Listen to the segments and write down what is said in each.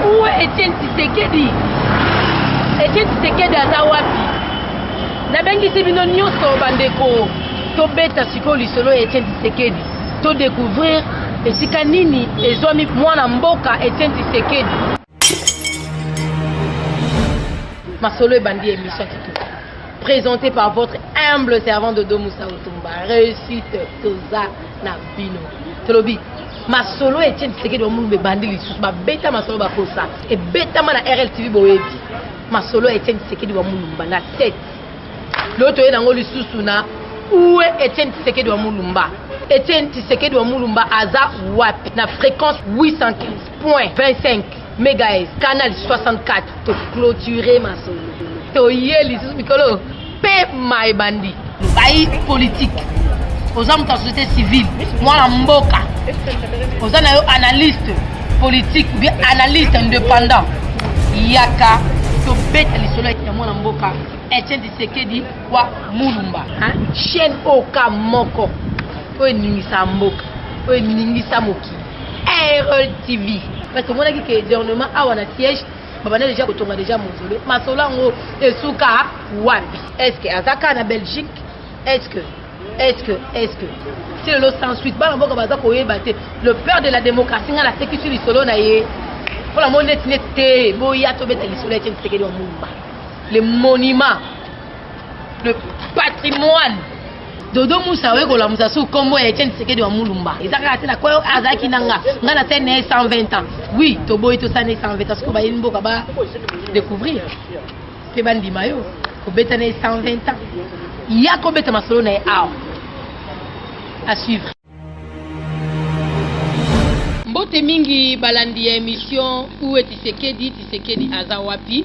Où est Etienne Tshisekedi? Etienne Tshisekedi aza wapi? Na bengi sibino nyonso bandeko to beta siko lisolo Etienne Tshisekedi to découvrir esika nini ezwami mwana mboka Etienne Tshisekedi. Masolo ebandi émission Kitoko, présenté par votre humble servant Dodo Moussa Otumba. Réussite toza na bino tolobi masolo Etienne Tshisekedi omulu bandi lisusu ba beta masolo bakosa e beta mana RLTV boyebi masolo Etienne Tshisekedi wa mulumba na 7 l'autre nango lisusu na où est Etienne Tshisekedi wa mulumba. Etienne Tshisekedi wa mulumba aza wapi na fréquence 815.25 MHz canal 64 to clôturer masolo to yeli lisusu mikolo pe mai bandi bayi politique aux hommes de la société civile moi la mboka aux analystes politiques ou bien analystes indépendants yaka to beta lisolo ya mwana mboka Etienne Tshisekedi wa mulumba chaîne oka moko o ningisa mboka o ningisa moki RLTV parce que moi na ki gouvernement awa na siège babana déjà kotonga déjà mozolo masolo ngo esuka wapi est-ce que azaka na Belgique est-ce que si le lot sans suite bana mboka baza koyeba te le père de la démocratie nga la sécurité lisolo na ye pour la monnaie nete boya to beta lisolo Etienne Tshisekedi wa mulumba le monument le patrimoine Dodo Moussa we kola musa su kombo Etienne Tshisekedi wa mulumba ezaka te na kwa azaki nanga ngana te ne 120 ans oui to boy to sa ne 120 ans ko ba yini mboka ba découvrir pe bandi mayo ko beta ne 120 ans ya ko beta masolo na awa à suivre. Mbote mingi balandi ya émission où est Tshisekedi aza wapi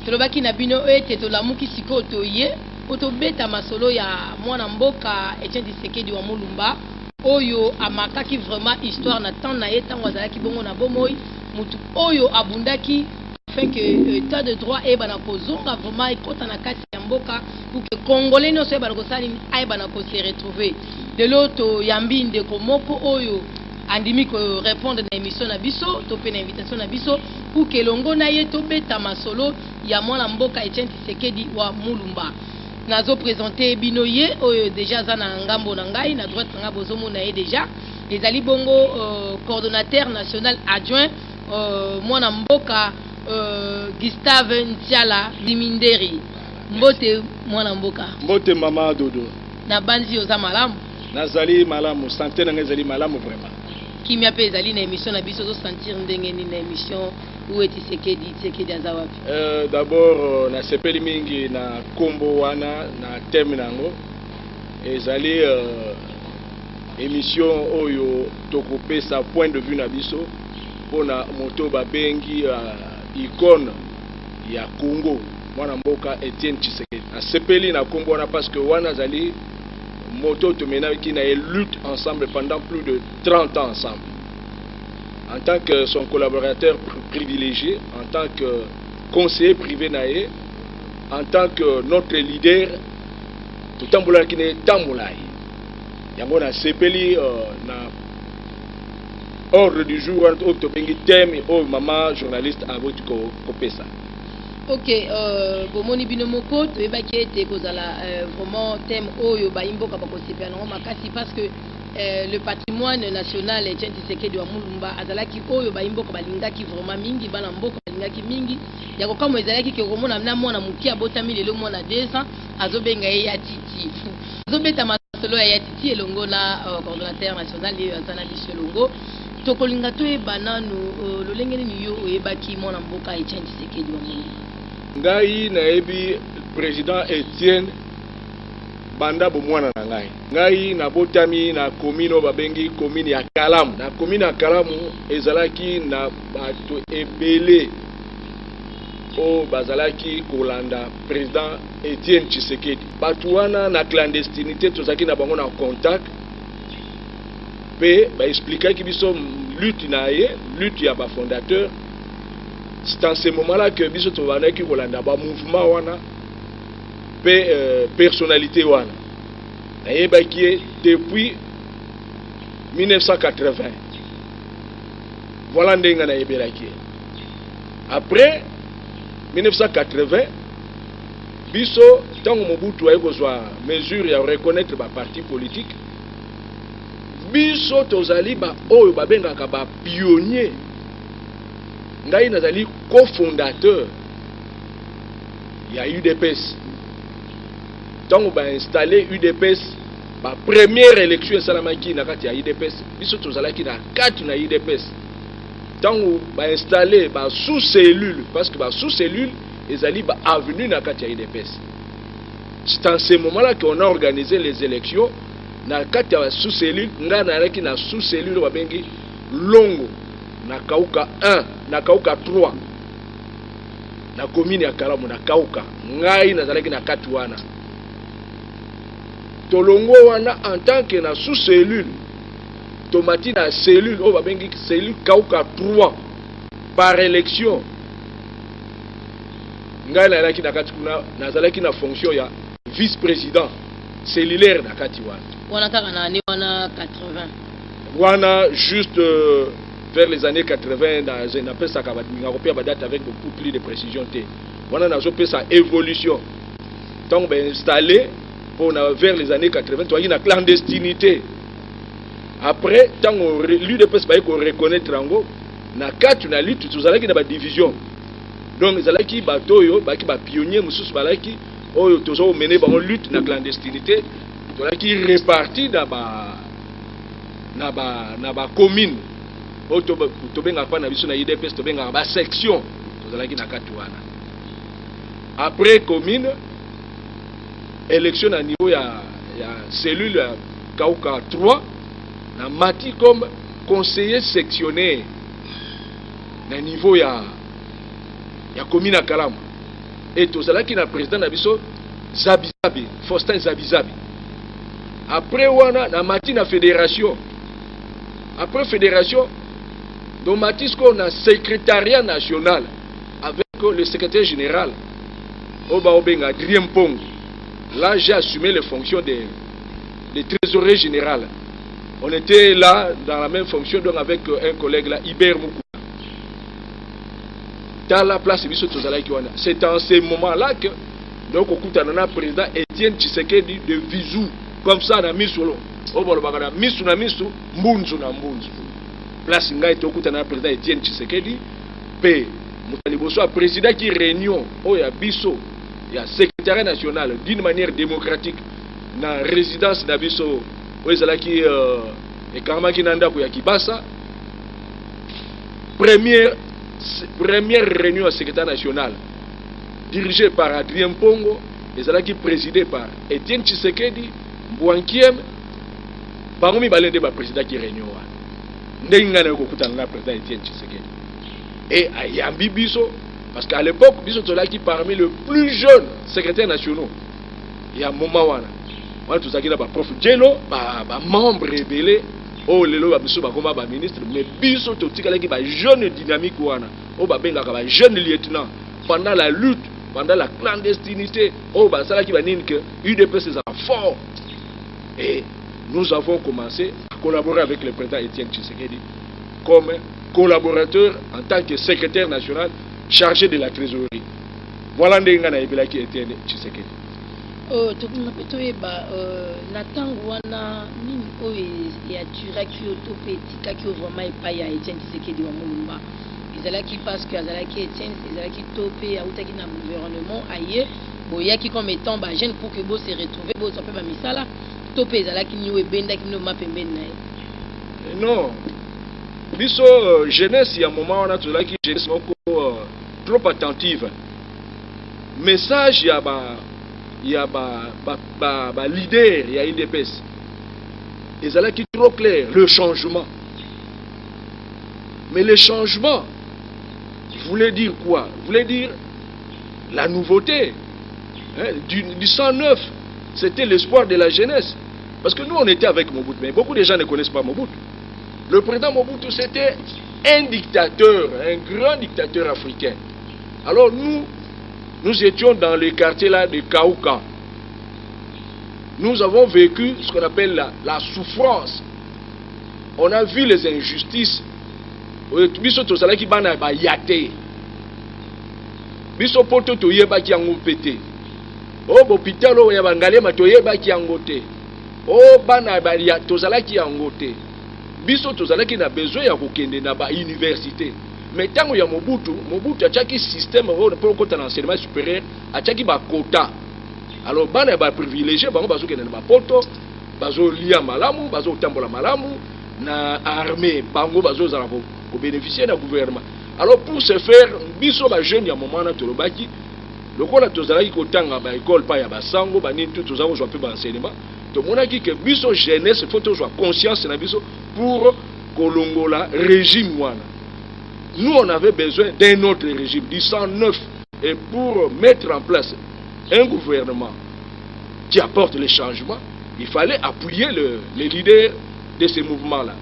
tolobaki na bino ete tolamuki siko toye otobeta masolo ya mwana mboka Etienne Tshisekedi wa mulumba oyo amakaki vraiment histoire na temps na ye tango azalaki bongo na bomoi mutu oyo abundaki afin que état de droit e bana kozonga vraiment ekota na kati ya mboka pour que congolais nyonso ebana kosali ayebana se retrouver de l'autre yambi ndeko moko oyo andimi ko répondre na émission na biso to pe na invitation na biso pour que longo na ye to beta masolo ya mwana mboka Etienne Tshisekedi wa mulumba nazo présenter binoye oyo déjà za na ngambo na ngai na droite nga bozomo na ye déjà ezali bongo coordonnateur national adjoint mwana mboka Gustave Ntiala Liminderi. Mbote mwana mboka. Mbote mama Dodo. Na banzi oza malamu. Nazali malamu, santé na ngezali malamu vraiment. Kimia pe ezali na émission na biso zo sentir ndenge ni na émission où est Tshisekedi aza wapi? D'abord na sepeli mingi na kombo wana na thème nango ezali émission oyo tokopesa point de vue na biso pona moto babengi icône ya Congo mwana mboka Etienne Tshisekedi asepeli na kombo wana parce que wana zali moto tomena qui na lutte ensemble pendant plus de 30 ans ensemble en tant que son collaborateur privilégié, en tant que conseiller privé naé, en tant que notre leader tout tambola qui n'est tambolai yango na sepeli na ordre du jour au tobengi thème au maman journaliste à votre kopesa. Ok, bomoni bino moko to ebaki ete kozala vraiment thème oyo ba imboka ba kosepela no makasi parce que le patrimoine national Etienne Tshisekedi wa mulumba azalaki oyo ba imboka balingaki vraiment mingi bana mboka balingaki mingi yako kama ezalaki ke komona na mwana mukia botami lelo mwana 200 azobenga ye ya titi azobeta masolo ya titi elongo na coordonnateur national ye azana bisolongo tokolinga to ebanano lolenge ni yo oyebaki mwana mboka Etienne Tshisekedi wa mulumba ngai nayebi président Etienne banda bomwana na ngai na botami na commune babengi commune ya Kalamu na commune ya Kalamu ezalaki na bato ebele o bazalaki kolanda président Etienne Tshisekedi bato wana na clandestinité tozaki na bango na contact pe ba expliquaki biso lutte na ye lutte ya ba fondateur. C'est en ce moment-là que biso tovanaki kolanda ba mouvement wana pe personnalité wana nayebaki depuis 1980 voilà ndenga nayebelaki Après 1980, biso tango Mobutu a besoin mesure à reconnaître ba parti politique. Biso tozali ba oyo babengaka ba pionnier. Ngai nazali cofondateur ya UDPS. Tango ba installé UDPS, ba première élection salamaki na kati ya UDPS, biso tozalaki na 4 na UDPS. Tango ba installé ba sous-cellule, parce que ba sous-cellule ezali ba avenue na kati ya UDPS. C'est en ce moment-là qu'on a organisé les élections na kati ya sous-cellule, nga na reki na sous-cellule ba bengi Longo na Kauka 1, na Kauka 3. Na commune ya Kalamu na Kauka, ngai nazalaki na 4 wana. Tolongo wana en tant que na sous-cellule, tomati na cellule, oh babengi cellule Kauka 3 par élection. Ngai nazalaki na kati kuna, nazalaki na fonction ya vice-président cellulaire na kati wana. Wana kaka na année wana 80. Wana juste vers les années 80 dans un appel ça va date avec beaucoup plus de précision. Wana na zo sa évolution. Donc ben installé vers les années 80, tu as une clandestinité. Après, tant que l'UDPS va reconnaître Rango, na 4 na lutte, tu as une division. Donc, ils ont qui batoyo, qui ba pionnier, musus balaki, oh, tu as mené ba lutte na clandestinité, tu as qui réparti na ba commune. Oh, tu benga pas na biso na UDPS, tu benga ba section, tu as qui na 4 wana. Après commune, élection à niveau ya cellule Kauka 3 na mati comme conseiller sectionnaire na niveau ya commune à Kalamu et tout cela qui na président na biso Zabizabi Faustin Zabizabi. Après wana na mati na fédération, après fédération donc mati qu'on a secrétariat national avec le secrétaire général Oba Obenga Adrien Pong. Là, j'ai assumé les fonctions de trésorier général. On était là dans la même fonction donc avec un collègue là, Iber Moukou. Dans la place, c'est en ce moment-là que donc au Koutanana président Étienne Tshisekedi de Vizou, comme ça na misolo. Au Bolobagana, misu na misu, mbunzu na mbunzu. Place ngai to Koutanana président Étienne Tshisekedi, P. Moutaliboso président qui réunion, Oya Biso. Il y a secrétaire national d'une manière démocratique na résidence d'Abiso Ouezalaki et Karmaki Nanda Kibasa. Première réunion à secrétaire national dirigée par Adrien Pongo et Zalaki présidée par Étienne Tshisekedi, Mbouankiem, parmi les présidents qui réunion. N'engana kokutana président Étienne Tshisekedi. Et Ayambi Biso. Parce qu'à l'époque, Biso qui parmi les plus jeunes secrétaires nationaux. Il y a un moment où on a tout ça qui est prof Djelo, membre rébellé, oh lelo Biso comme ministre, mais Biso tout ça qui est jeune dynamique ou un jeune lieutenant pendant la lutte, pendant la clandestinité, oh ça qui va dire que UDPS est fort. Et nous avons commencé à collaborer avec le président Étienne Tshisekedi comme collaborateur en tant que secrétaire national chargé de la trésorerie. Voilà ndenga na ebela ki Étienne Tshisekedi. Oh, to kuna peto eba na tango wana nini oyo ya turaki to petika ki vraiment epai ya Étienne Tshisekedi wa Mulumba. Ezalaki parce que ezalaki Étienne, ezalaki topé autaki na gouvernement aye, boyaki comme étant ba jeune pour que bo se retrouver bo sope ba misala, topé ezalaki ni ebenda ki no mapembeni na ye. Non. Biso jeunesse il y a un moment on a tout là qui jeunesse trop attentive. Message il y a leader il y a UDPS. Et ça là qui est trop clair le changement. Mais le changement voulait dire quoi? Voulait dire la nouveauté, hein, du sang neuf. C'était l'espoir de la jeunesse. Parce que nous on était avec Mobutu, mais beaucoup de gens ne connaissent pas Mobutu. Le président Mobutu, c'était un dictateur, un grand dictateur africain. Alors nous étions dans le quartier là de Kauka. Nous avons vécu ce qu'on appelle la souffrance. On a vu les injustices. biso poto toyebaki yango pété o hôpital o ya bangalema toyebaki yango te o bana balia tozalaki yango te biso tozalaki na besoin ya kokende na ba université mais tango ya Mobutu achaki système pour kota na enseignement supérieur achaki ba quota alors bana ba privilégié bango bazokende na ba poto bazo lia malamu bazo tambola malamu na armée bango bazo zala ko bénéficier na gouvernement. Alors pour ce faire biso ba jeune ya moment na tolobaki lokola tozalaki kotanga ba école pa ya basango bani tout tozako jwa pe ba enseignement to monaki que biso jeunesse faut toujours conscience na biso pour kolongola régime wana. Nous on avait besoin d'un autre régime du 109 et pour mettre en place un gouvernement qui apporte les changements, il fallait appuyer les leaders de ces mouvements-là.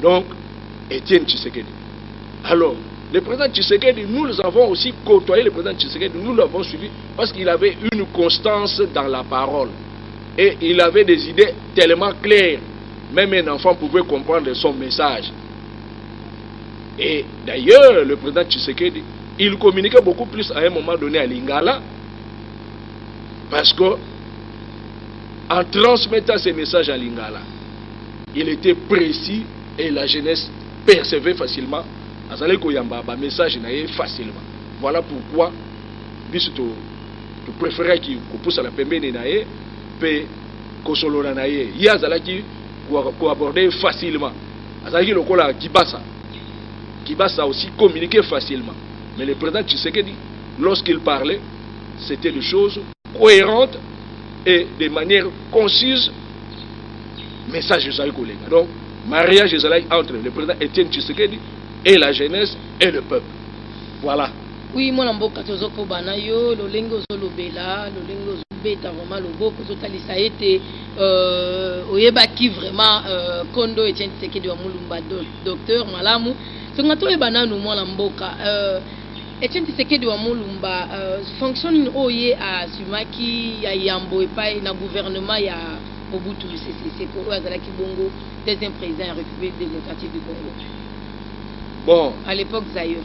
Donc, Étienne Tshisekedi. Alors, le président Tshisekedi, nous avons aussi côtoyé le président Tshisekedi, nous l'avons suivi parce qu'il avait une constance dans la parole. Et il avait des idées tellement claires. Même un enfant pouvait comprendre son message. Et d'ailleurs, le président Tshisekedi, il communiquait beaucoup plus à un moment donné à Lingala parce que en transmettant ces messages à Lingala, il était précis et la jeunesse percevait facilement. Azale koyamba ba message na facilement. Voilà pourquoi biso to préférais qui pousse à la pembeni na ye pe kosolona na ye. Ya azalaki ko aborder facilement. Azalaki lokola kibasa. Kibasa aussi communiquait facilement. Mais le président Tshisekedi, lorsqu'il parlait, c'était des choses cohérentes et de manière concise. Message de collègues. Donc, mariage entre le président Étienne Tshisekedi et la jeunesse et le peuple. Voilà. Oui, moi, je suis un peu banayo, le lingo zolobela, le lingo zobeta vraiment le beau, que été oyebaki vraiment Kondo Étienne Tshisekedi wa mulumba docteur malamu. So ngato ebana no mwana mboka Étienne Tshisekedi wa mulumba fonctionne oye a sumaki ya yambo epai na gouvernement ya Mobutu c'est pour Azalaki Bongo, deuxième président de la République démocratique du Congo. Bon. À l'époque Zaïre.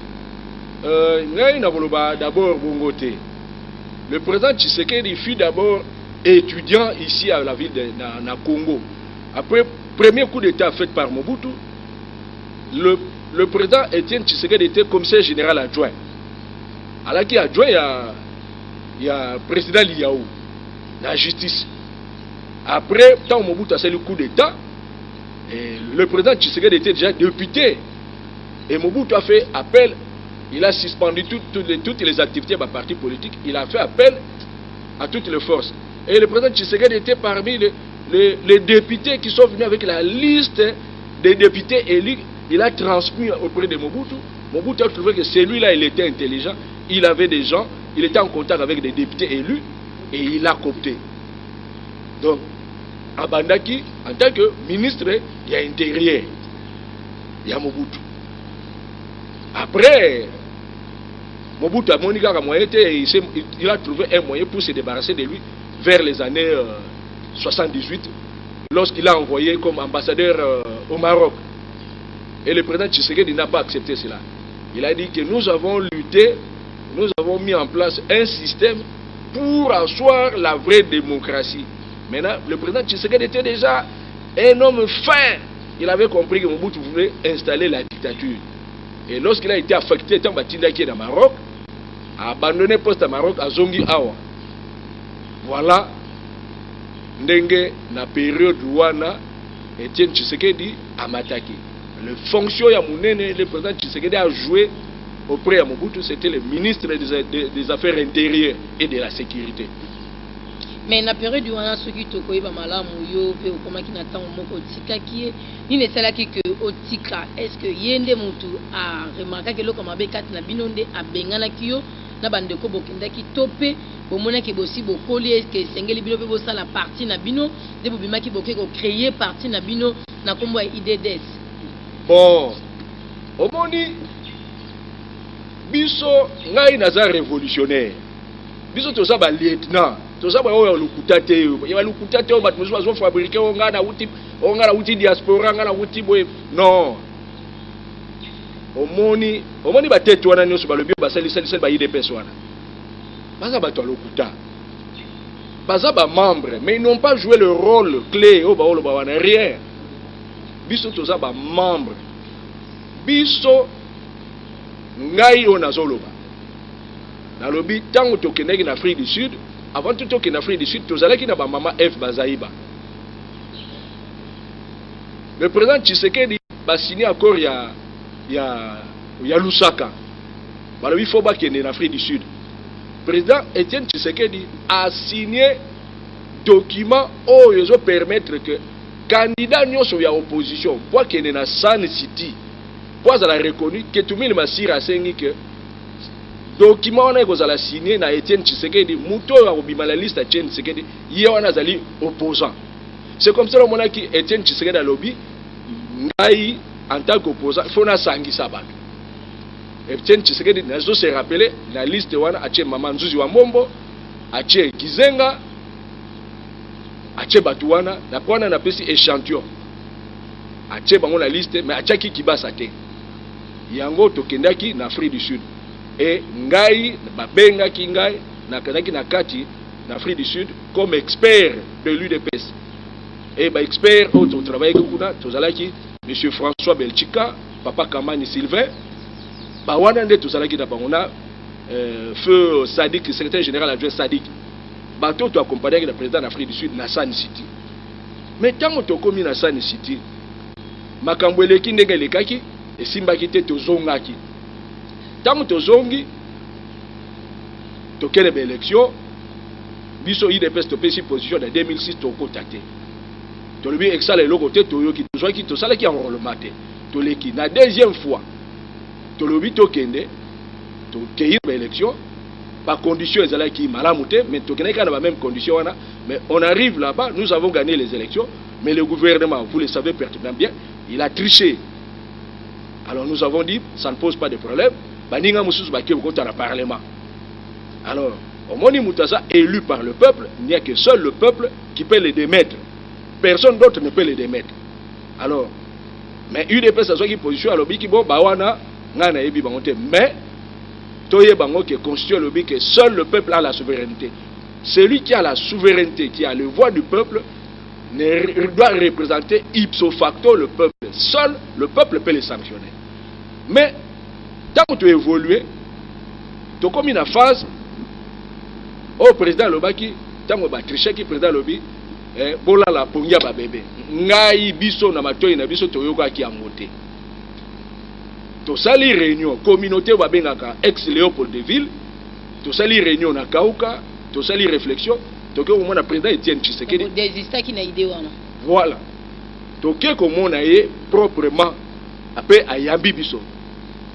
D'abord Bongote. Le président Tshisekedi fut d'abord étudiant ici à la ville de Congo. Après premier coup d'état fait par Mobutu, le président Étienne Tshisekedi était commissaire général adjoint. Alors qu'il adjoint il y a président Liao, la justice. Après, tant Mobutu a fait le coup d'état, le président Tshisekedi était déjà député. Et Mobutu a fait appel, il a suspendu toutes les activités de la parti politique, il a fait appel à toutes les forces. Et le président Tshisekedi était parmi les députés qui sont venus avec la liste des députés élus. Il a transmis auprès de Mobutu. Mobutu a trouvé que celui-là, il était intelligent, il avait des gens, il était en contact avec des députés élus et il a coopté. Donc, à Bandaki, en tant que ministre, il y a intérieur, il y a Mobutu. Après, Mobutu a il a trouvé un moyen pour se débarrasser de lui vers les années 78, lorsqu'il a envoyé comme ambassadeur au Maroc. Et le président Tshisekedi n'a pas accepté cela. Il a dit que nous avons lutté, nous avons mis en place un système pour asseoir la vraie démocratie. Maintenant, le président Tshisekedi était déjà un homme fin. Il avait compris que Mobutu voulait installer la dictature. Et lorsqu'il a été affecté, tant Batindaki dans Maroc, a abandonné le poste à Maroc à Zongi Awa. Voilà, ndenge na période wana Étienne Tshisekedi a m'attaqué. Le fonction ya Mounene, le président Tshisekedi a joué auprès de Mobutu, c'était le ministre des Affaires intérieures et de la sécurité. Mais na période où on a ceux qui te koyeba malamu yo pe okoma ki na tango moko tika ki ni ne sala ki que otika est-ce que yende mutu a remarqué que lokoma be kat na binonde a bengana ki yo na bande ko bokinda ki topé bomona ki bosi bokoli est-ce que sengeli bino pe bosa la partie na bino de bobima ki boké ko créer partie na bino na kombo ya IDDS. Bon, omoni biso ngai naza révolutionnaire. Biso toza ba lieutenant. Toza ba oyo lukutate yo. Ya lukutate o bat musu bazo fabriquer o ngana uti diaspora ngana uti boy. Non. Omoni ba tete wana nyoso ba lobi ba sali ba IDPS wana. baza bato à lokuta. Baza ba membre, mais ils n'ont pas joué le rôle clé au baolo bawana rien. Biso toza ba membre. Biso ngai on azoloba. Na lobi tango tokendeki na Afrique du Sud, avant tout tokenda Afrique du Sud, tozalaki na ba mama F Bazaïba. Le président Tshisekedi a signé accord ya Lusaka. Balobi faut ba kende na Afrique du Sud. Président Etienne Tshisekedi a signé document où ils ont permettre que candidat nyonso ya opposition pour qu'il na Sun City pour la reconnu que tout le monde masira sengi que document on a kozala signé na Etienne Tshisekedi muto ya obima la liste Etienne Tshisekedi ye wana zali opposant. C'est comme ça le mona qui Etienne Tshisekedi a lobby ngai en tant qu'opposant faut na sangisa bato. Etienne Tshisekedi nazo se rappeler la liste wana atie mama Nzuzi wa Mombo, atie Kizenga, atie Batuana, na pona na pesi échantillon. Atie bango la liste mais atie ki kibasa te. Yango tokendaki na Afrique du Sud. Et ngai babenga ki ngai na kanaki na kati na Afrique du Sud comme expert de l'UDPS. Et ba expert au travail kuna tozalaki monsieur François Belchika, papa Kamani Sylvain. Bawana nde tozalaki na bangona feu Sadik, secrétaire général adjoint Sadik. Bato to accompagner le président d'Afrique du Sud na Sun City. Mais tango to komi na Sun City, makambo eleki ndenge lekaki esimbaki te tozongaki. Tango tozongi tokele be élection biso IDPS to pesi position de 2006 to kotate. To lobi exala eloko te toyoki tozwaki to salaki enrôlement te. To leki na deuxième fois to lobi to kende to keyi ba élection par condition ezalaki malamu te mais to keneka na ba même condition wana mais on arrive là-bas nous avons gagné les élections mais le gouvernement vous le savez pertinemment bien il a triché. Alors nous avons dit ça ne pose pas de problème baninga mususu baké kota na parlement. Alors Omoni Moutassa élu par le peuple, il n'y a que seul le peuple qui peut les démettre. Personne d'autre ne peut les démettre. Alors, mais UDPS a une position à l'objet qui bon bawana ngana ebi bangote mais toye bango qui constitue l'objet que seul le peuple a la souveraineté. Celui qui a la souveraineté, qui a le voix du peuple, doit représenter ipso facto le peuple. Seul le peuple peut les sanctionner. Mais tant que tu évolues, tu as comme une phase au président Lobaki, tant que tu triché qui président Lobi, bola la pongia ba bébé. Ngai biso na matoi na biso toyoka ki amote. To sali réunion communauté wa bengaka ex Léopold de Ville, to sali réunion na Kauka, to sali réflexion, to ke mo na président Etienne Tshisekedi. Désista ki na idée wana. Voilà. To ke ko mo na ye proprement après ayambi biso.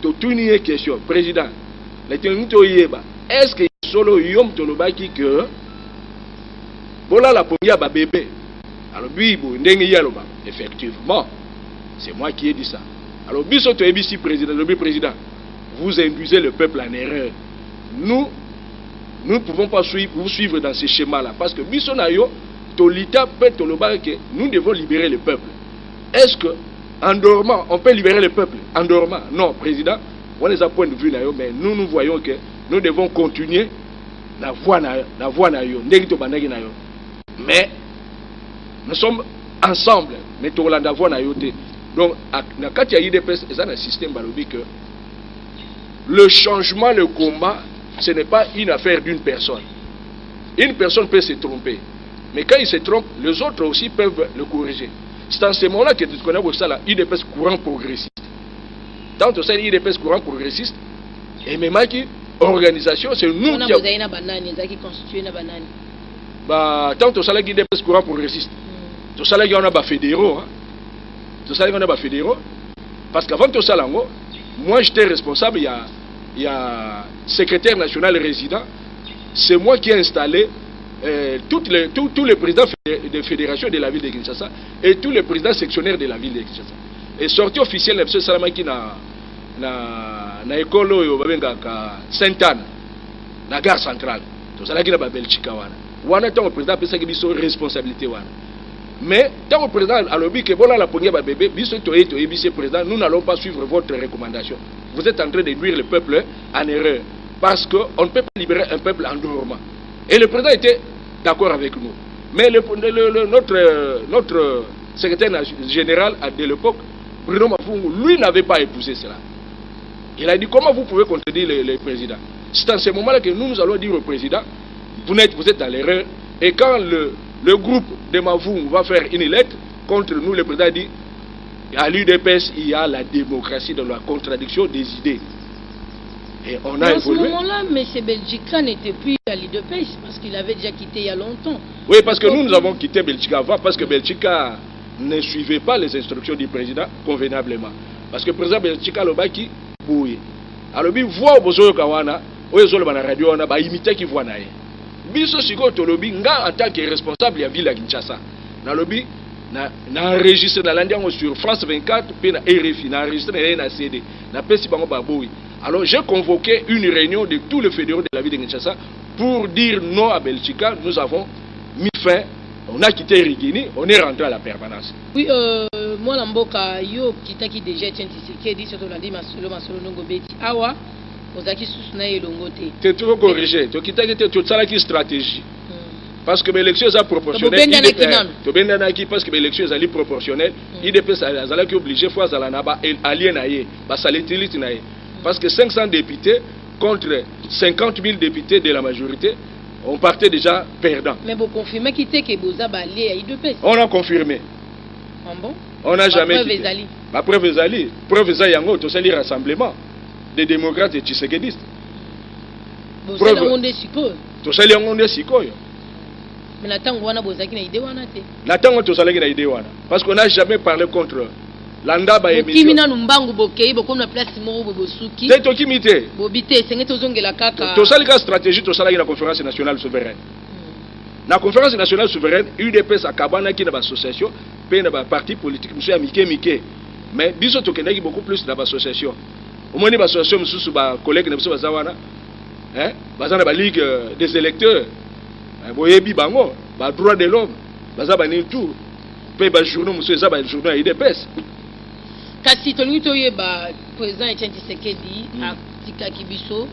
To tuni une question président. La tenito yeba. Est-ce que solo yom tolobaki que bola la pongia ba bébé. Alors bibo ndenge yaloba. Effectivement, c'est moi qui ai dit ça. Alors biso to ebisi président, le président, vous induisez le peuple en erreur. Nous ne pouvons pas vous suivre dans ce schéma-là parce que biso na yo tolita peut toloba que nous devons libérer le peuple. Est-ce que en dormant on peut libérer le peuple? En dormant? Non, président. On les a point de vue na yo, mais nous voyons que nous devons continuer la voie na yo, mais nous sommes ensemble, mais tout la voie na yo te. Donc, na kati ya IDPS, c'est un système balobi que le changement, le combat, ce n'est pas une affaire d'une personne. Une personne peut se tromper, mais quand il se trompe, les autres aussi peuvent le corriger. C'est en ce moment-là que tu connais ça, la IDPS courant progressiste. Tant que c'est l'IDPS courant progressiste, et même qui organisation, c'est nous qui avons. Tant que c'est l'IDPS courant progressiste, tout ça, il y en a des fédéraux. Tout ça, il y en a des fédéraux. Parce qu'avant tout ça, moi j'étais responsable, il y a secrétaire national résident. C'est moi qui ai installé tous les présidents de fédération de la ville de Kinshasa et tous les présidents sectionnaires de la ville de Kinshasa. Et sortie officielle, M. Salamaki na école oyo babengaka Sainte-Anne na gare centrale. To salaki na Belchika wana. Wana tant président pesa ki biso responsabilité wana. Mais tant que président alobi ke bola la pongia ba bébé biso to ebise président, nous n'allons pas suivre votre recommandation. Vous êtes en train de nuire le peuple en erreur. parce qu'on ne peut pas libérer un peuple en dormant. Et le président était d'accord avec nous. Mais notre secrétaire général de l'époque, Bruno Mafungu, lui n'avait pas épousé cela. Il a dit comment vous pouvez contredire le président. C'est en ce moment-là que nous allons dire au président, vous êtes dans l'erreur. Et quand le groupe de Mafungu va faire une lettre contre nous, le président dit, à l'UDPS, il y a la démocratie dans la contradiction des idées. Et on a à ce moment-là, M. Belgica n'était plus à l'UDPS parce qu'il avait déjà quitté il y a longtemps. Oui, parce que nous avons quitté Belgica avant, parce que Belgica ne suivait pas les instructions du président convenablement. Parce que le président Belgica Lobaki, oui. Alors, il voit au besoin de Kawana, au besoin de la radio, on a imité qui voit naïe. Biso Siko Tolobi, en tant que responsable de la ville de Kinshasa, dans le lobby, na enregistré dans l'Indien sur France 24, puis na RFI, na enregistré na CD, na Pessi Bango Baboui. Alors j'ai convoqué une réunion de tous les fédéraux de la ville de Kinshasa pour dire non à Belgica. Nous avons mis fin, on a quitté Rigini, on est rentré à la permanence. Oui, moi Lamboka, yo kitaki déjà Tshisekedi, surtout l'a dit Masolo Nongo Beti. Awa, ozaki susuna elongote. Tu dois corriger, tu kitaki tu as la stratégie. Parce que l'élection est proportionnelle. Parce que l'élection est proportionnelle. IDPS est obligé fois à la allié naïe, parce que 500 députés contre 50 000 députés de la majorité, on partait déjà perdant. Mais vous confirmez qu'il était que vous avez allié à IDPS? On a confirmé. Ah bon? On n'a jamais quitté. La preuve est allée. Preuve est allée. Tout ça, rassemblement des démocrates et tshisekidistes. Vous savez, on est sikoyo. Tout ça, on est sikoyo. Mais n'attends wana bozaki na idée wana te. N'attends tout ça na idée wana. Parce qu'on n'a jamais parlé contre l'anda ba émission. Kimina numbangu bokei boko na place mo bobosuki. Te to kimité. Bobité sengete zongela kaka. To ça la stratégie to ça la conférence nationale souveraine. La conférence nationale souveraine UDPS akabana ki na ba association, pe na ba parti politique monsieur amike. Mais biso to kendaki beaucoup plus na ba association. Au moins ba association mususu ba collègue na biso bazawana. Hein? Bazana ba ligue des électeurs. Boyebi bango, ba droit de l'homme, baza ba ni tout. Pe ba journaux monsieur za ba journaux IDPS. Kasi tolungi toyeba président Etienne Tshisekedi a tikaki biso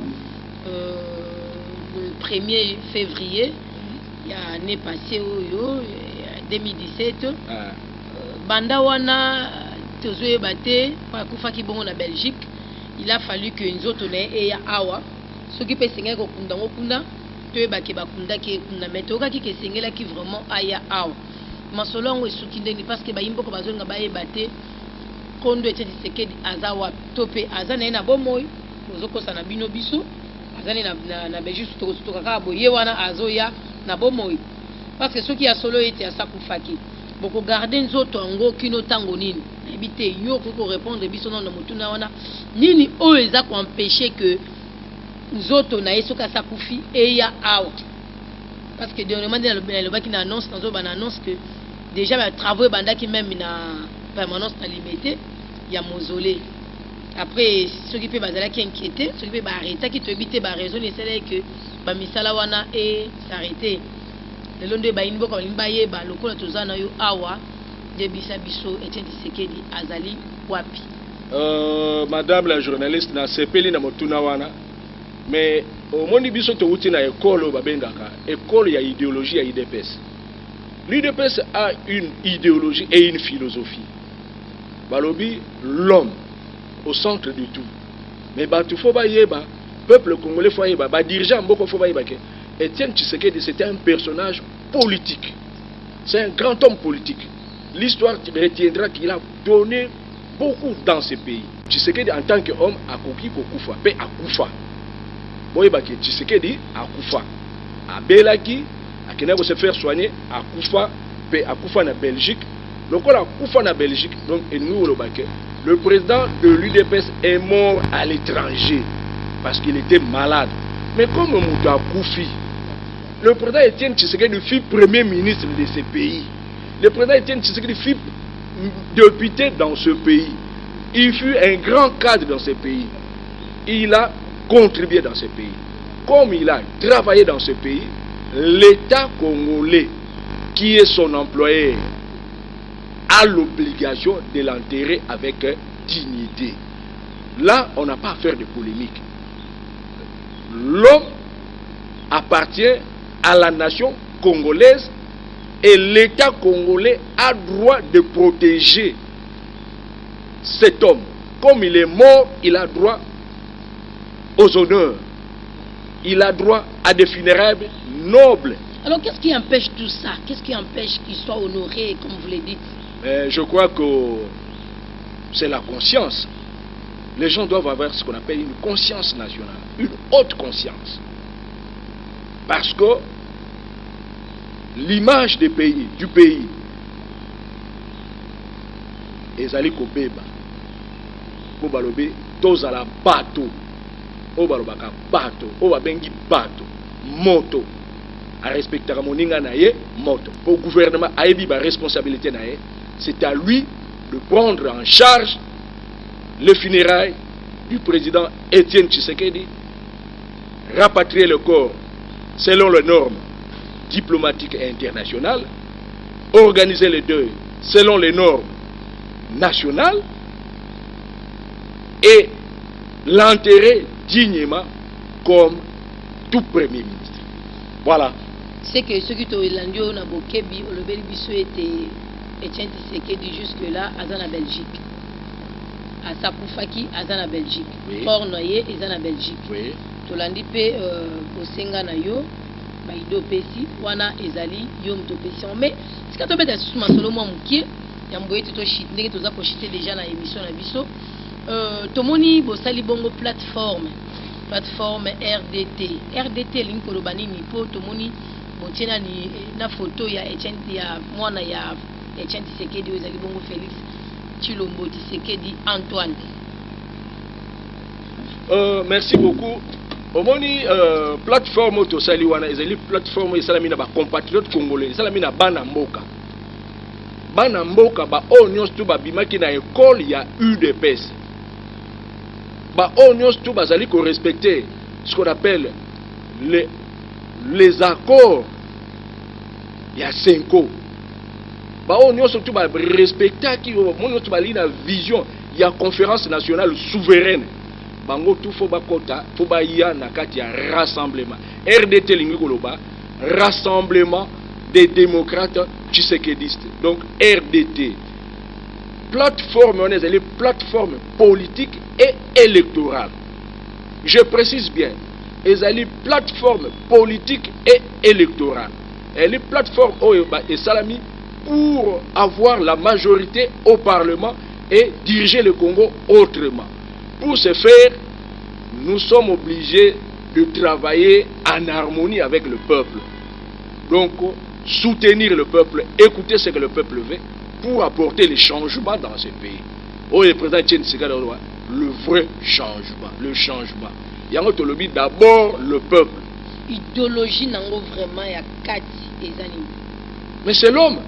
le 1er février ya année passée oyo 2017 banda wana tozoyeba te pa kufaki bongo na Belgique. Il a fallu que nzoto na e ya awa soki pe senga ko kunda ngokunda toyebaki bakundaki ekunda mais tokaki ke sengelaki vraiment aya awa masolo yango esuki ndenge parce que bayimboko bazonga bayeba te kondo Etienne Tshisekedi aza wapi to pe aza na ye na bomoi ozokosa na bino biso aza na Belgique tokaka boye wana azoya na bomoi parce que soki ya solo ete asakufaki boko garder nzoto yango kino tango nini nayebi te yo koko répondre biso na motuna wana nini oyo eza koempêcher que nzoto na yeso ka sakufi eya out parce que dernièrement le baki na annonce dans ba annonce que déjà ba travaux bandaki même na permanence na limité ya mausolée après ceux qui peut bazala qui inquiété ceux qui peut ba arrêter qui te éviter ba raison c'est que ba misala wana et s'arrêter le long de ba inbo ko limba ye ba lokola tozana yo awa de bisa biso Etienne Tshisekedi azali wapi madame la journaliste na sepeli na motuna wana. Mais au monde biso to uti na école babengaka école ya idéologie ya IDPS. L'IDPS a une idéologie et une philosophie. Balobi l'homme au centre du tout. Mais batu fo ba yeba peuple congolais fo yeba ba dirigeant mboko fo ba yeba ke Etienne Tshisekedi c'était un personnage politique. C'est un grand homme politique. L'histoire retiendra qu'il a donné beaucoup dans ce pays. Tshisekedi en tant qu'homme a koki kokufa pe akufa. Boyebaki Tshisekedi akufa abelaki akena ko se faire soigner akufa pe akufa na Belgique lokola akufa na Belgique donc et nous le président de l'UDPS est mort à l'étranger parce qu'il était malade mais comme Moutou akufi le président Etienne Tshisekedi fut premier ministre de ce pays, le président Etienne Tshisekedi fut député dans ce pays, il fut un grand cadre dans ce pays, il a contribuer dans ce pays. Comme il a travaillé dans ce pays, l'État congolais, qui est son employeur, a l'obligation de l'enterrer avec dignité. Là, on n'a pas à faire de polémique. l'homme appartient à la nation congolaise et l'État congolais a droit de protéger cet homme. Comme il est mort, il a droit aux honneurs. Il a droit à des funérailles nobles. Alors qu'est-ce qui empêche tout ça? Qu'est-ce qui empêche qu'il soit honoré, comme vous le dites? Je crois que c'est la conscience. Les gens doivent avoir ce qu'on appelle une conscience nationale, une haute conscience. Parce que l'image du pays, ezali kobeba. Po balobe tozala bato. O balobaka bato, o babengi bato, moto. A respecter moninga na ye, moto. Au gouvernement ayebi ba responsabilité na ye, c'est à lui de prendre en charge les funérailles du président Étienne Tshisekedi, rapatrier le corps selon les normes diplomatiques et internationales, organiser le deuil selon les normes nationales et l'enterrer dignement comme tout premier ministre. Voilà. C'est que ceux qui ont landio na bokebi o lebeli biso était Etienne Tshisekedi jusque là à Belgique. À Sakoufaki à Belgique. Oui. Port Noyer à Belgique. Oui. Tolandi pe Osenga na yo baido pesi wana ezali yo mto pesi. Mais ce que tu peux dire sur masolo mo mukie ya mboye to shit ndenge toza ko shiter déjà na émission na biso. Tomoni bosali bongo plateforme RDT. RDT linko lobani ni po tomoni botiena ni na photo ya Etienne ya mwana ya Etienne Tshisekedi ezali bongo Félix Tshilombo Tshisekedi Antoine. Merci beaucoup. Omoni plateforme to sali wana ezali plateforme esalami na ba compatriotes congolais, esalami na bana mboka. Bana mboka ba onyos to ba bimaki na école ya UDPS. Ba onyos to bazali ko respecter ce qu'on appelle les accords ya Senko. Ba onyos to ba respecter ki monyo to ba lina vision ya conférence nationale souveraine. Bango tout faut bakota, faut ba ya na kati ya rassemblement. RDT lingi koloba, rassemblement des démocrates tshisekedistes. Donc RDT. Plateforme, on est les plateformes politiques et électorales. Je précise bien, les plateformes politiques et électorales. Et les plateformes et Salami pour avoir la majorité au Parlement et diriger le Congo autrement. Pour ce faire, nous sommes obligés de travailler en harmonie avec le peuple. Donc, soutenir le peuple, écouter ce que le peuple veut pour apporter les changements dans ce pays. Le président Tshisekedi, le vrai changement, le changement. Il y a d'abord le peuple. Idéologie nango vraiment ya kati ezali. Mais c'est l'homme.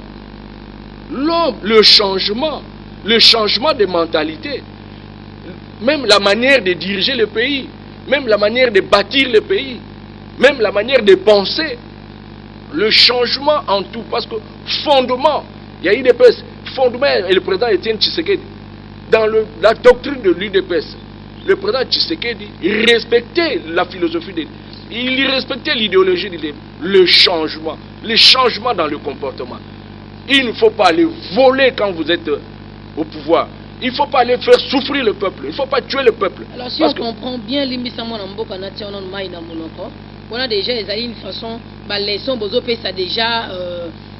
L'homme, le changement de mentalité. Même la manière de diriger le pays, même la manière de bâtir le pays, même la manière de penser, le changement en tout, parce que fondement, il y a UDPS, fondement et le président Etienne Tshisekedi, dans la doctrine de l'UDPS, le président Tshisekedi respectait la philosophie, il respectait l'idéologie, le changement dans le comportement. Il ne faut pas aller voler quand vous êtes au pouvoir. Il ne faut pas aller faire souffrir le peuple. Il ne faut pas tuer le peuple. Alors si on comprend bien l'immiscement dans Mboka National Maïna Monoko, on a déjà une façon, les leçons ça déjà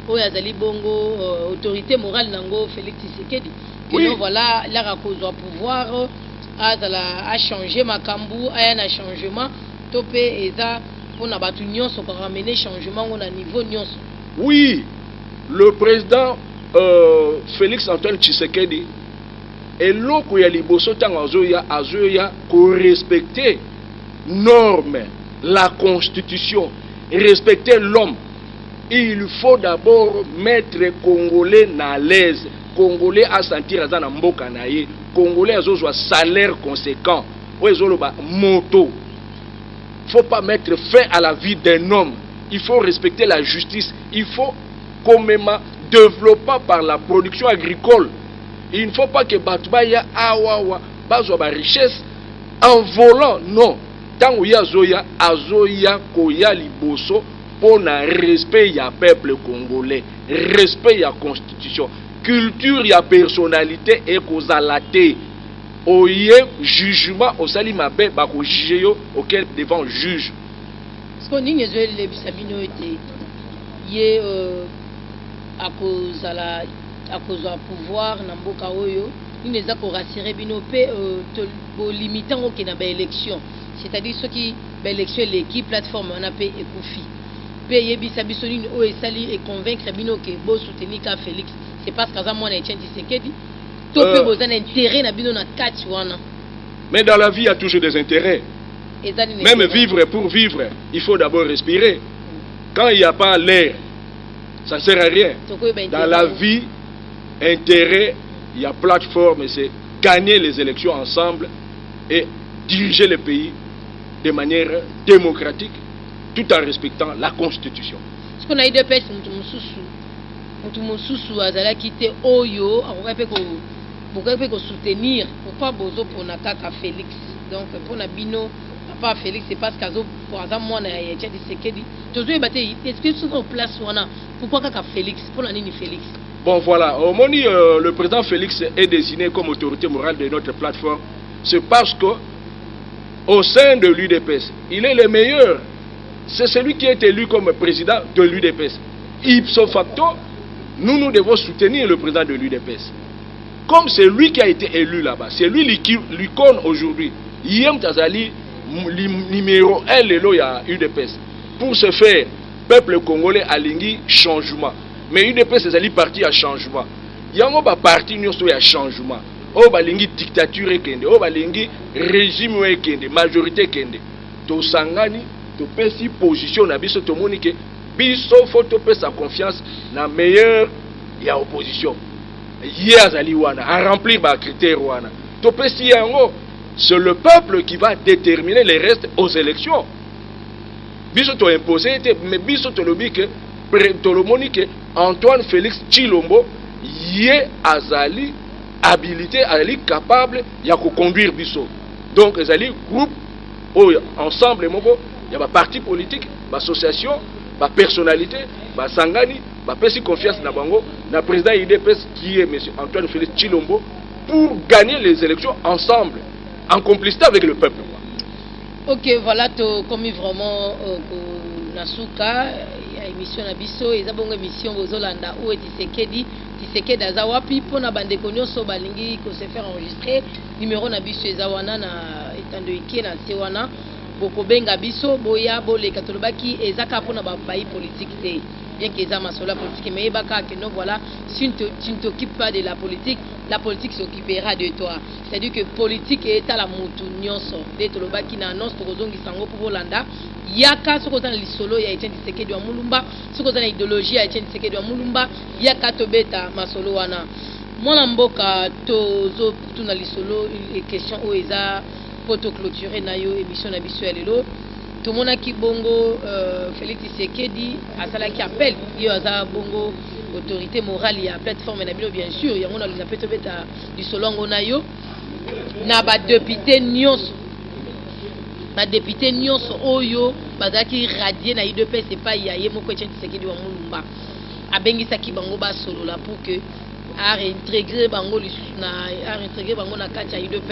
Oyazali Bongo, autorité morale Nango Félix Tshisekedi. Oui. Donc voilà, la cause au pouvoir a changé Makambu, a un changement, topé et ça pour na batu nyonso pour ramener changement au niveau nyonso. Oui, le président Félix Antoine Tshisekedi et l'autre ya liboso tanga azoya ko respecter normes, la constitution, respecter l'homme. Il faut d'abord mettre Congolais à l'aise, Congolais à sentir azana mboka na ye, Congolais azozwa salaire conséquent, oezoloba moto. Il ne faut pas mettre fin à la vie d'un homme. Il faut respecter la justice. Il faut commément développer par la production agricole. Il ne faut pas que Batubaya awawa bazwa ba richesse en volant. Non. tant ya azoya koya liboso pour na respect ya peuple congolais, respect ya constitution, culture ya personnalité et kozalate oye jugement au sali mabe ba ko juger yo auquel devant juge. Ce qu'on dit les bisabino était yé à cause à pouvoir na mboka oyo ni les a ko rassurer bino pe to limitant au na ba élection, c'est-à-dire ceux qui ba élection l'équipe plateforme on a payé Ekoufi payer bisabiso ni o esali et convaincre bino que bo soutenir ka Félix, c'est parce qu'à moi na Etienne Tshisekedi to pe besoin d'intérêt na bino na catch wana. Mais dans la vie il y a toujours des intérêts. Même vivre, pour vivre, il faut d'abord respirer. Quand il n'y a pas l'air, ça ne sert à rien. Dans la vie, intérêt, il y a plateforme, c'est gagner les élections ensemble et diriger le pays de manière démocratique tout en respectant la Constitution. Ce qu'on a eu de pêche, Moutoumoussou Azala quitté Oyo, on va soutenir, pour pas bozo pour Nakaka Félix. Donc pour Nabino, pas Félix, c'est parce que pour exemple moi na Etienne Tshisekedi, toujours est-ce que sont en place wana pourquoi Kaka Félix pour la nini Félix. Bon voilà, au moment le président Félix est désigné comme autorité morale de notre plateforme, c'est parce que au sein de l'UDPS, il est le meilleur. C'est celui qui est élu comme président de l'UDPS. Ipso facto, nous devons soutenir le président de l'UDPS. Comme c'est lui qui a été élu là-bas, c'est lui qui l'icône aujourd'hui. Yem Tazali, numéro 1, il y a UDPS. Pour ce faire, peuple congolais a lingi changement. Mais UDPS est parti à changement. Il y a un parti qui a changement. Il y a une dictature, il y a un régime, majorité. To sangani, to pesi position na biso to monike, biso faut to sa confiance na meilleure ya opposition. Yazali wana, à remplir les critères wana. To pesi yango. C'est le peuple qui va déterminer les restes aux élections. Biso to imposé, mais biso to lobi que Antoine Félix Tshilombo yé azali habilité, azali capable ya ko conduire biso. Donc azali groupe ensemble moko, il y a parti politique, association, personnalité, sangani, pesi confiance na bango, na président IDPS qui est monsieur Antoine Félix Tshilombo pour gagner les élections ensemble. En complicité avec le peuple. Ok, voilà, comme vraiment Nasuka, émission Nabiso, et une émission Bozolanda où Tshisekedi Azawapi pour na bande konyo so balingi ko se faire enregistrer numéro Nabiso Ezawana na etando ike na sewana boko benga biso boya bole katolobaki ezaka pour na bayi politique te. Bien qu'ils aient ma politique, mais voilà, si tu ne t'occupes pas de la politique s'occupera de toi. C'est-à-dire que politique est à la moutounionso. Dès que le bas qui n'annonce que Rozongi Sango pour Volanda, Yaka, ce qu'on a l'isolo, il y a Etienne Tshisekedi de Moulumba, ce qu'on a l'idéologie, il y a Etienne Tshisekedi de Moulumba, Yaka Tobeta, Masolo Wana. Mon amboka, Tozo, tout dans l'isolo, les questions où ils ont pour te clôturer, Nayo, émission Nabisuel et l'eau. Tout le monde a qui bongo Félix Tshisekedi à cela qui appelle il y a bongo autorité morale il y a plateforme bien sûr il y a on a appelé tout bêta du solongo nayo na ba député nyonso oyo bazaki radier na IDP c'est pas yaye moko Etienne Tshisekedi wa mulumba abengisa ki bango ba solo là pour que a réintégrer bango na kati ya IDP.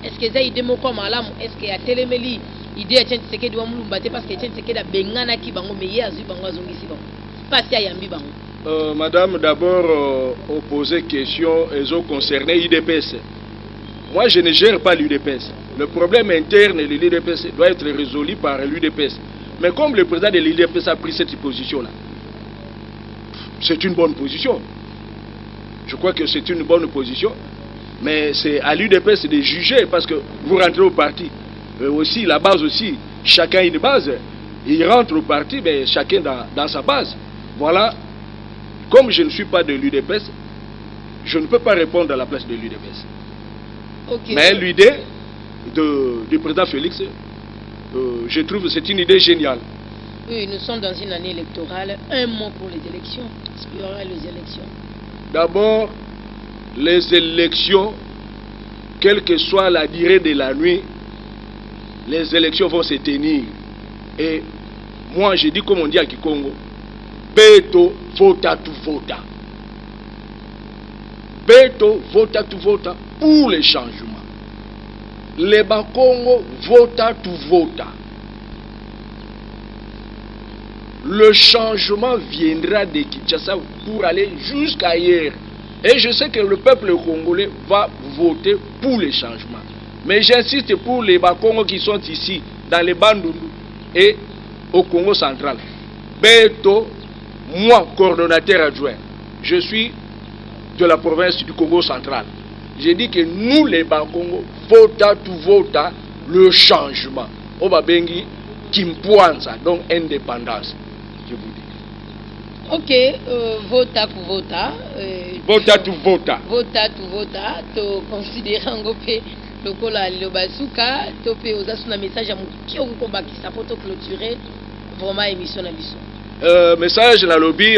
Est-ce que ça idée moko malamu est-ce que ya telemeli idée Etienne Tshisekedi wa mulumba te parce que Etienne Tshisekedi a bengana ki bango meilleur azu bango azongisi bango pas si yambi bango. Madame, d'abord poser question et concerné l'UDPS. Moi je ne gère pas l'UDPS. Le problème interne de l'UDPS doit être résolu par l'UDPS. Mais comme le président de l'UDPS a pris cette position là, c'est une bonne position. Je crois que c'est une bonne position. Mais c'est à l'UDPS de juger parce que vous rentrez au parti. Aussi, la base aussi, chacun a une base. Il rentre au parti, mais chacun dans sa base. Voilà. Comme je ne suis pas de l'UDPS, je ne peux pas répondre à la place de l'UDPS. Okay. Mais l'idée du président Félix, je trouve que c'est une idée géniale. Oui, nous sommes dans une année électorale. Un mot pour les élections. Est-ce qu'il y aura les élections? D'abord, les élections, quelle que soit la durée de la nuit, les élections vont se tenir. Et moi, je dis comme on dit à Kikongo, Beto vota tu vota. Beto vota tu vota pour les changements. Les Bakongo vota tu vota. Le changement viendra de Kinshasa pour aller jusqu'ailleurs. Et je sais que le peuple congolais va voter pour les changements. Mais j'insiste pour les Bakongo qui sont ici, dans les Bandundu et au Congo central. Beto, moi, coordonnateur adjoint, je suis de la province du Congo central. J'ai dit que nous, les Bakongo, vota tu vota le changement. Oba bengi Kimpuanza, donc indépendance. Je vous dis. Ok, vota pour vota. Vota tu vota. Vota tu vota. To considérant ngopé lokola lobasuka, to pe ozasu na message à mukio ko bakisa poto clôturer vraiment émission na biso. Message na lobby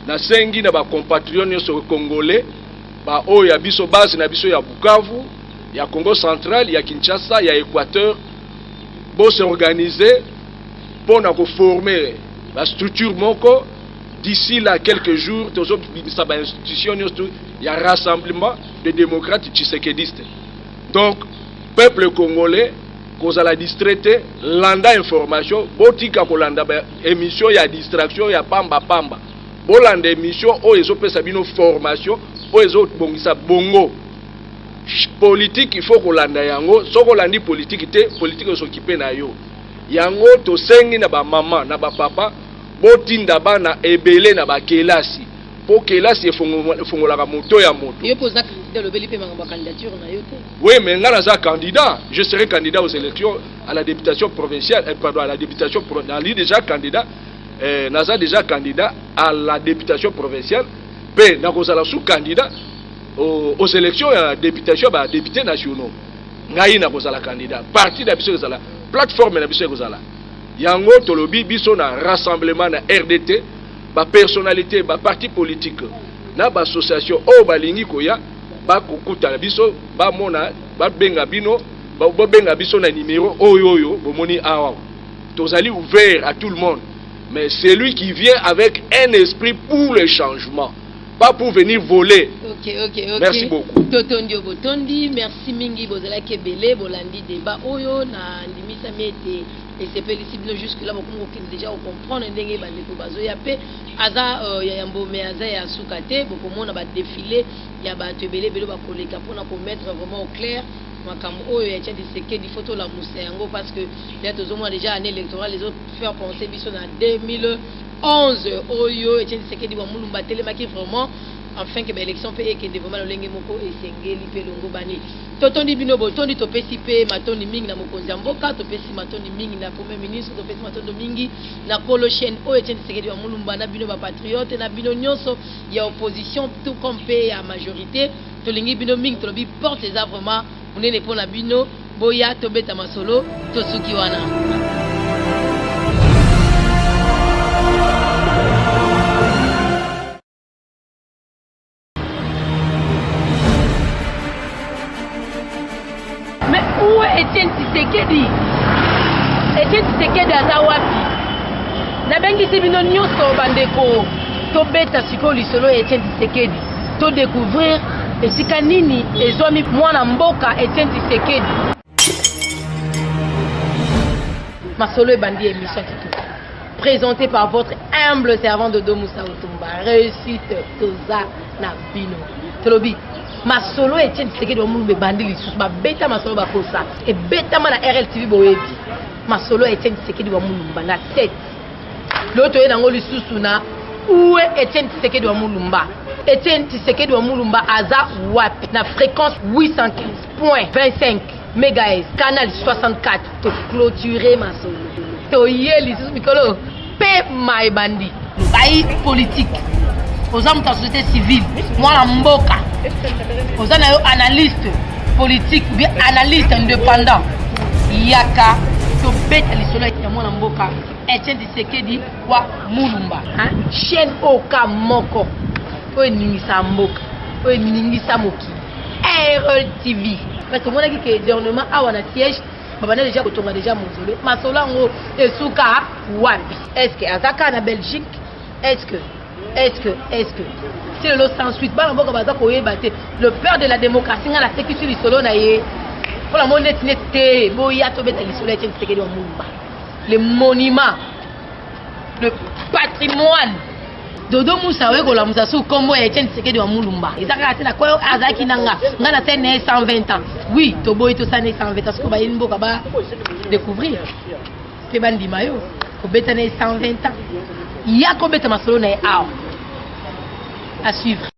na sengi na ba compatriotes sur congolais ba o ya biso base na biso ya Bukavu, ya Congo central, ya Kinshasa, ya Équateur, bo se organiser pour na ko former la structure moko. D'ici là quelques jours, tous les institutions, il y a un rassemblement de démocrates tshisekédistes. Donc, peuple congolais, qu'on a la distraité, landa information, botika ko landa émission, il y a distraction, il y a pamba pamba. Bolanda émission, o ezo pesa bino formation, o ezo bongisa bongo. Politique, il faut qu'on landa yango, so ko landi politique te, politique s'occuper na yo. Yango to sengi na ba maman, na ba papa. Botinda bana ebele na ba kelasi po kelasi efongolaka moto ya moto. Yo pose candidat lobeli pe mangamba candidature na yo te. Oui, mais ngana za candidat, je serai candidat aux élections à la députation provinciale, pardon, à la députation provinciale, déjà candidat naza déjà candidat à la députation provinciale, pe na kozala sous candidat aux élections à la députation ba députés nationaux. Ngai na kozala candidat, parti na biso kozala, plateforme na biso kozala. Yango tolobi biso na rassemblement na RDT, ba personnalité, ba parti politique, na ba association o balingi koya, ba kokuta biso, ba mona, ba benga bino, ba benga biso na numéro oyo bomoni awa. Tozali ouvert à tout le monde, mais celui qui vient avec un esprit pour le changement, pas pour venir voler. Ok. Merci beaucoup. Totondi obotondi, merci mingi bozala kebele bolandi débat oyo na ndimisa mete. Et c'est félicité jusque là beaucoup déjà comprendre ndenge bandeko bazoya pe aza ya mbome aza ya sukate beaucoup mona ba défilé ya ba tebele belo ba koleka pona ko mettre vraiment au clair makambo oyo ya tchadi sekedi photo la musa yango parce que là tozomona déjà année électorale les autres faire penser biso na 2011 oyo et tchadi sekedi wa mulumba telemaki vraiment enfin que l'élection peut que vraiment le lenge moko esengeli pe longo bani totondi bino botondi topesi pe matondi mingi na mokonzi ya mboka topesi matondi mingi na premier ministre topesi matondo mingi na kolo chaîne oyo tiendi sekedi wa mulumba na bino ba patriote na bino nyonso ya opposition tout comme pe ya majorité tolingi bino mingi tolobi porte eza vraiment munene pona bino boya tobeta masolo tosuki wana. Où est Etienne Tshisekedi? Etienne Tshisekedi aza wapi? Na bengi sibino nyonso bandeko to beta siko lisolo Etienne Tshisekedi to découvrir esika nini ezwami mwana mboka Etienne Tshisekedi. Masolo ebandi émission Kitu présenté par votre humble servant Dodo Moussa Otumba. Réussite toza na bino. Tolobi Masolo Etienne Tshisekedi wa mulu bandi lisusu ba beta masolo ba kosa e beta mana RLTV boyebi Masolo Etienne Tshisekedi wa mulu mbanga 7 l'autre est dans lisusu na où est Etienne Tshisekedi wa mulumba. Etienne Tshisekedi wa mulumba aza wapi na fréquence 815.25 MHz canal 64 to clôturer Masolo to yeli lisusu mikolo pe mai bandi ai politique aux hommes de la société civile, moi la mboka, aux analystes politiques, bien analystes indépendants, yaka, to bête l'isolo et moi la mboka, Etienne Tshisekedi wa mulumba, chaîne oka moko, o ningisa mboka, o ningisa moki, RLTV, parce que moi la qui est dernièrement à wana siège, babana déjà kotonga déjà mozolo masolo ngo esuka wapi est-ce que azaka na Belgique est-ce que si le lot sans suite bana mboka baza koyeba te le peur de la démocratie nga la sécurité du solo na ye pour la monnaie te boya to beta lisolo ya Tshisekedi wa Mulumba le monument le patrimoine Dodo Moussa we ko la Moussa sou kombo ya Tshisekedi wa Mulumba ezaka te na ko azaki nanga nga na tene 120 ans oui to boy to ça 120 ans ko ba yini mboka ba découvrir pe bandi mayo ko beta 120 ans ya ko beta masolo na à suivre.